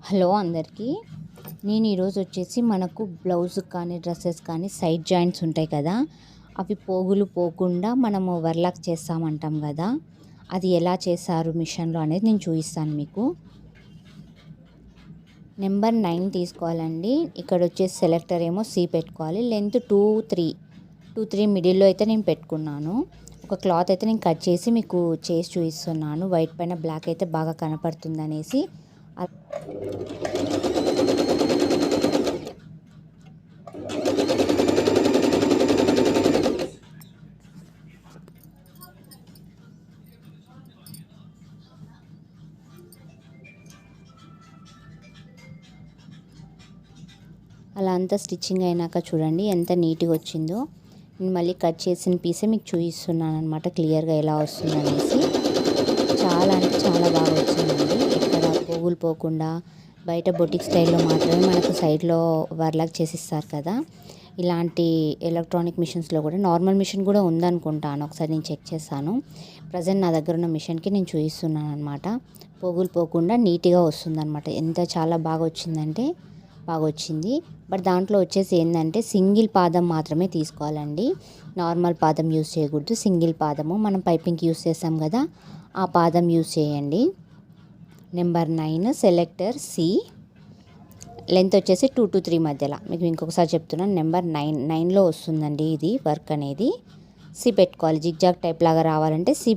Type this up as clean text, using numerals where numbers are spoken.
Hello అందరికీ. నేను ఈరోజు వచ్చేసి మనకు బ్లౌజ్ కానీ డ్రెస్సెస్ కానీ సైడ్ జాయింట్స్ ఉంటాయి కదా, అవి పోగులు పోకుండా మనము వర్లాక్ చేస్తామంటాం కదా, అది ఎలా చేశారు మిషన్లో అనేది నేను చూపిస్తాను మీకు. నెంబర్ 9 తీసుకోవాలండి. ఇక్కడ వచ్చేసి సెలెక్టర్ ఏమో సి పెట్టుకోవాలి. లెంత్ 2-3 మిడిల్లో అయితే నేను పెట్టుకున్నాను. ఒక క్లాత్ అయితే నేను కట్ చేసి మీకు చేసి చూపిస్తున్నాను. వైట్ పైన బ్లాక్ అయితే బాగా కనపడుతుంది అనేసి. అలా అంతా స్టిచ్చింగ్ అయినాక చూడండి ఎంత నీట్గా వచ్చిందో. నేను మళ్ళీ కట్ చేసిన పీసే మీకు చూపిస్తున్నాను అనమాట, క్లియర్గా ఎలా వస్తుంది అనేసి. చాలా అంటే చాలా బాగా వచ్చిందండి. ఎక్కడ పోగులు పోకుండా బయట బొటిక్ స్టైల్లో మాత్రమే మనకు సైడ్లో వర్లాక్ చేసిస్తారు కదా, ఇలాంటి ఎలక్ట్రానిక్ మిషన్స్లో కూడా నార్మల్ మిషన్ కూడా ఉందనుకుంటాను. ఒకసారి నేను చెక్ చేశాను. ప్రజెంట్ నా దగ్గర ఉన్న మిషన్కి నేను చూపిస్తున్నాను అనమాట. పోగులు పోకుండా నీట్గా వస్తుందన్నమాట. ఎంత చాలా బాగా వచ్చిందంటే బాగా వచ్చింది. బట్ దాంట్లో వచ్చేసి ఏంటంటే సింగిల్ పాదం మాత్రమే తీసుకోవాలండి, నార్మల్ పాదం యూస్ చేయకూడదు. సింగిల్ పాదము మనం పైపింగ్కి యూస్ చేస్తాం కదా, ఆ పాదం యూస్ చేయండి. నెంబర్ 9 సెలెక్టర్ సి, లెంత్ వచ్చేసి 2-3 మధ్యలో. మీకు ఇంకొకసారి చెప్తున్నాను, నెంబర్ 9లో వస్తుందండి ఇది వర్క్ అనేది. సి పెట్టుకోవాలి. జిగ్జాగ్ టైప్ లాగా రావాలంటే సి